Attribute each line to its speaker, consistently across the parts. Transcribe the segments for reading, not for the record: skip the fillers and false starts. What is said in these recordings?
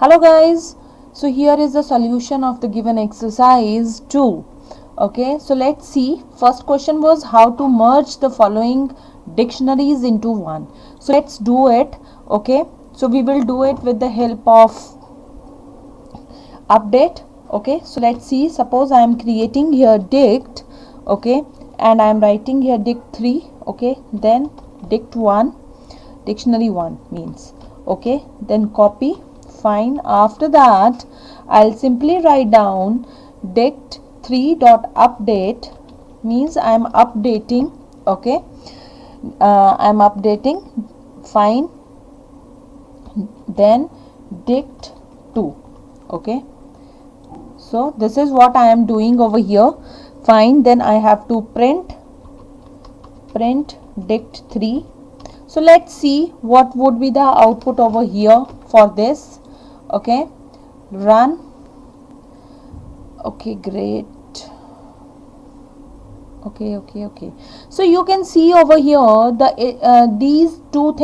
Speaker 1: Hello guys, so here is the solution of the given exercise 2. Okay, so let's see. First question was how to merge the following dictionaries into one. So let's do it. Okay, so we will do it with the help of update. Okay, so let's see. Suppose I am creating here dict. Okay, and I am writing here dict 3. Okay, then dict 1, dictionary 1 means. Okay, then copy. Fine. After that I'll simply write down dict 3 dot update means I'm updating. Okay, I'm updating. Fine. Then dict 2. Okay, so this is what I am doing over here. Fine. Then I have to print dict 3. So let's see what would be the output over here for this. Okay, run. Okay, great. Okay, so you can see over here these two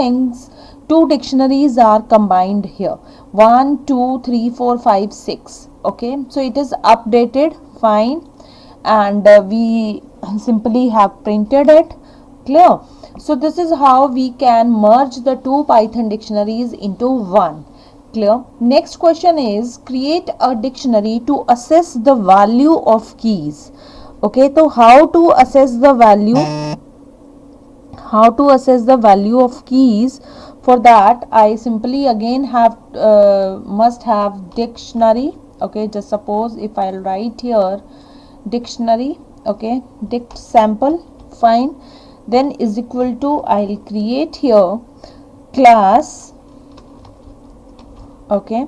Speaker 1: dictionaries are combined here. 1 2 3 4 5 6. Okay, so it is updated. Fine. And we simply have printed it. Clear? So this is how we can merge the two Python dictionaries into one. Clear? Next question is create a dictionary to assess the value of keys. Okay, so how to assess the value? How to assess the value of keys? For that I simply again have must have dictionary. Okay, just suppose if I'll write here dictionary. Okay, dict sample. Fine. Then is equal to I'll create here class. Okay,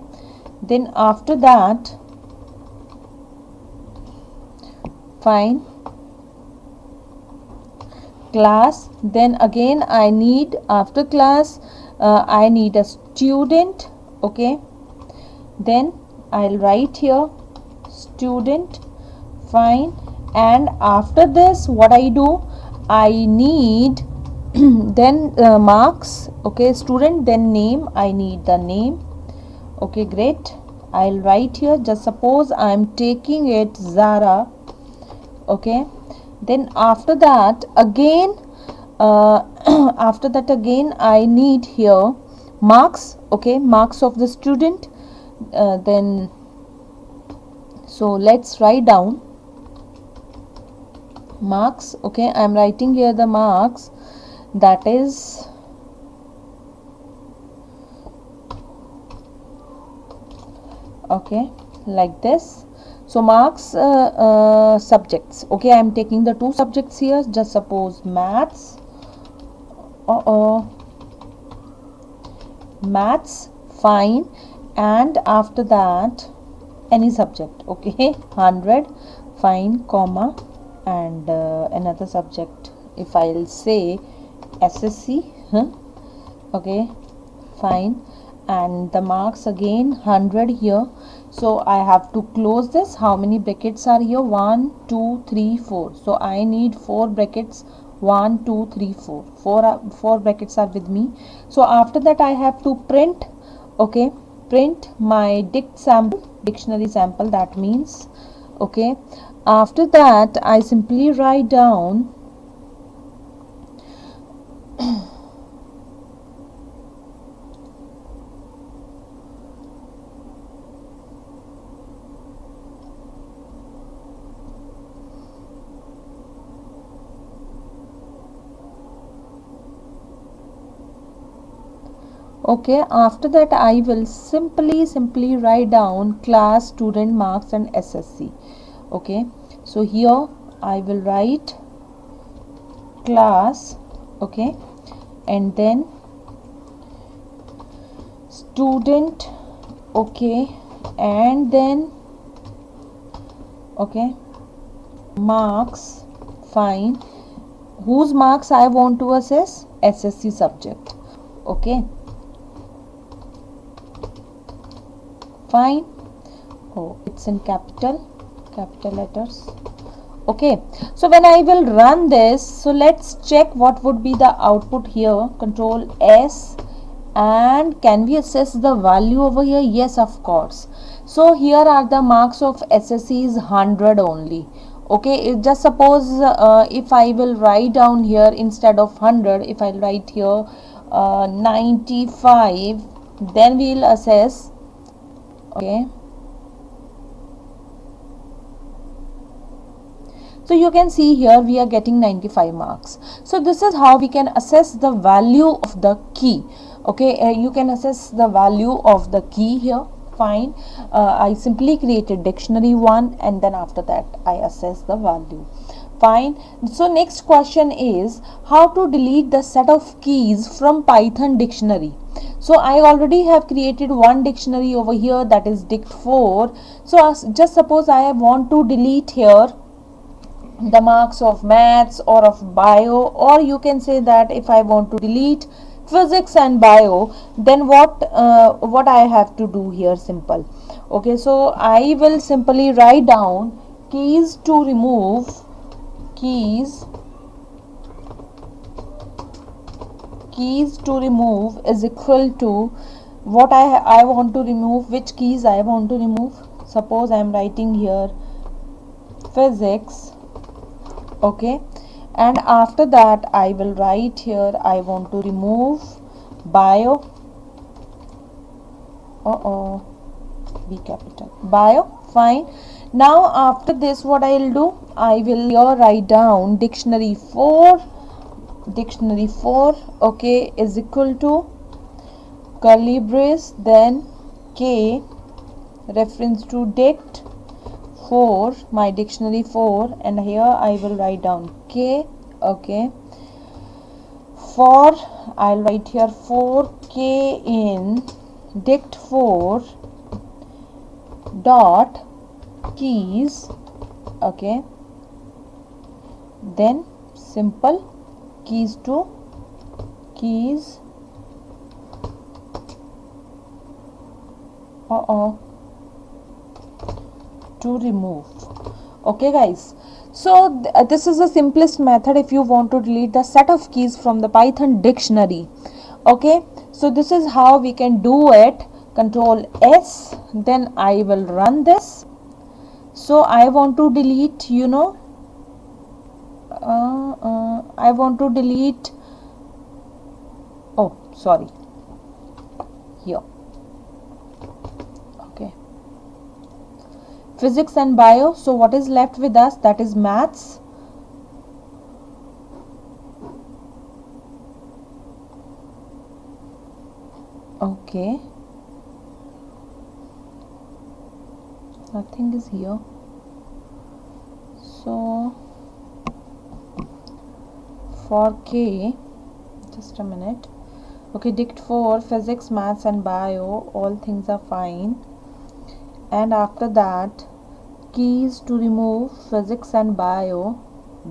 Speaker 1: then after that fine class. Then again I need after class I need a student. Okay, then I'll write here student. Fine. And after this what I do, I need then marks. Okay, student, then name, I need the name. Okay, great. I'll write here, just suppose I'm taking it Zara. Okay, then after that again after that again I need here marks. Okay, marks of the student. Then so let's write down marks. Okay, I'm writing here the marks, that is okay, like this. So marks subjects. Okay, I'm taking the two subjects here, just suppose maths. Maths. Fine. And after that any subject. Okay, 100. Fine, comma, and another subject, if I'll say SSC. Okay, fine. And the marks again 100 here. So I have to close this. How many brackets are here? 1 2 3 4. So I need 4 brackets. 1 2 3 4. Four brackets are with me. So after that I have to print. Okay, print my dict sample, dictionary sample, that means. Okay, after that I simply write down okay, after that I will simply write down class, student, marks and SSC. Okay, so here I will write class. Okay, and then student. Okay, and then okay, marks. Fine. Whose marks I want to assess? SSC subject. Okay, fine. Oh, it's in capital letters. Okay, so when I will run this, so let's check what would be the output here. Control S, And can we assess the value over here? Yes, of course. So here are the marks of SSC is 100 only. Okay, just suppose if I will write down here, instead of 100, if I write here 95, then we will assess. Okay, so you can see here we are getting 95 marks. So this is how we can assess the value of the key. Okay, you can assess the value of the key here. Fine. I simply created dictionary 1, and then after that I assess the value. Fine. So next question is how to delete the set of keys from Python dictionary. So I already have created one dictionary over here, that is dict4. So just suppose I want to delete here the marks of maths or of bio, or you can say that if I want to delete physics and bio, then what I have to do here? Simple. Okay, so I will simply write down keys to remove, keys to remove is equal to what I want to remove, which keys I want to remove. Suppose I am writing here physics. Okay, and after that I will write here I want to remove bio. B capital, bio. Fine. Now after this what I will do, I will here write down dictionary 4. Okay, is equal to curly brace, then K reference to dict 4, my dictionary 4, and here I will write down K. Okay, for I'll write here 4K in dict 4 dot keys. Okay, then simple keys to to remove. Okay guys, so this is the simplest method if you want to delete the set of keys from the Python dictionary. Okay, so this is how we can do it. Control S, then I will run this. So I want to delete, I want to delete, oh sorry, here. Okay, physics and bio. So what is left with us? That is maths. Okay, nothing is here. So for K, just a minute. Okay, dict 4, physics, maths and bio, all things are fine. And after that, keys to remove physics and bio,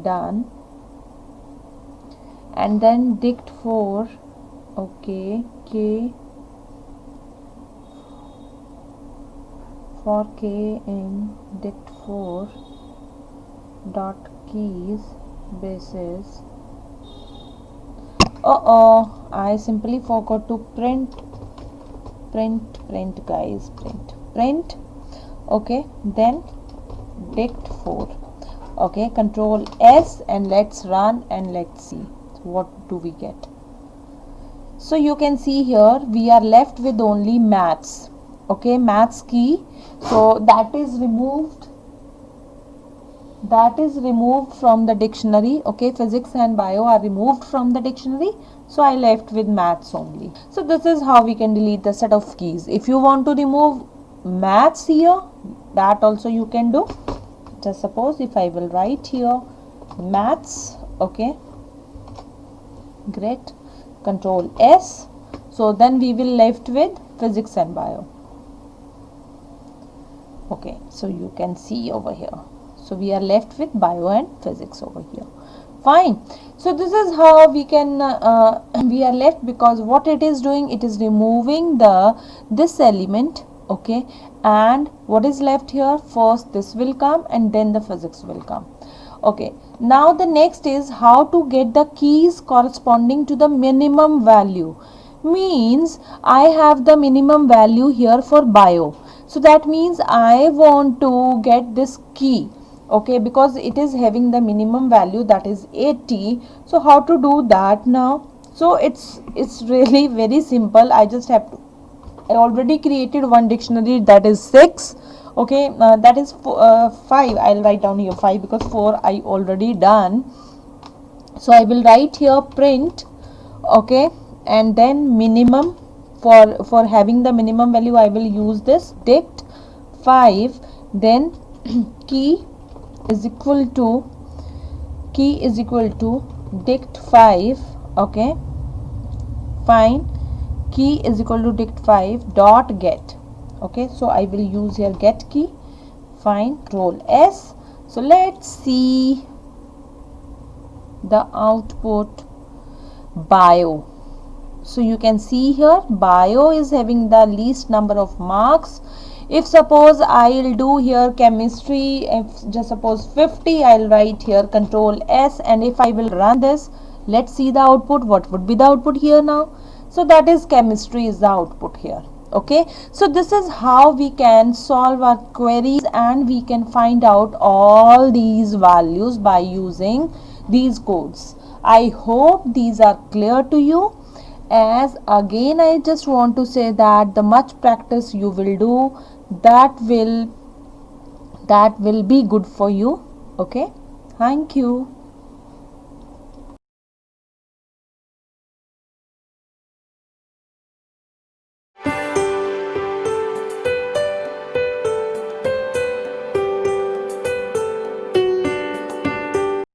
Speaker 1: done. And then dict 4, okay, K, for K in dict 4 dot keys basis. I simply forgot to print guys, print. Okay, then dict 4. Okay, control S, and let's run and let's see what do we get. So you can see here we are left with only maths. Okay, maths key, so that is removed from the dictionary. Okay, physics and bio are removed from the dictionary, so I left with maths only. So this is how we can delete the set of keys. If you want to remove maths here, that also you can do. Just suppose if I will write here maths. Okay, great, control S. So then we will left with physics and bio. Okay, so you can see over here, so we are left with bio and physics over here. Fine. So this is how we can we are left, because what it is doing, it is removing this element. Okay, and what is left here? First this will come and then the physics will come. Okay, now the next is how to get the keys corresponding to the minimum value. means I have the minimum value here for bio. So that means I want to get this key, okay, because it is having the minimum value, that is 80. So how to do that now? So it's really very simple. I just have to, I already created one dictionary, that is 6. Okay, that is 5. I'll write down here 5 because 4 I already done. So I will write here print, okay, and then minimum. For having the minimum value, I will use this dict 5. Then key is equal to dict 5, okay, fine. Key is equal to dict 5 dot get, okay. So I will use here get key, fine, control S. So let's see the output bio. So you can see here bio is having the least number of marks. If suppose I'll do here chemistry, if just suppose 50, I'll write here control S, and if I will run this, let's see the output. What would be the output here now? So that is chemistry is the output here. Okay, so this is how we can solve our queries, and we can find out all these values by using these codes. I hope these are clear to you. As again, I just want to say that the much practice you will do, that will be good for you. Okay, thank you.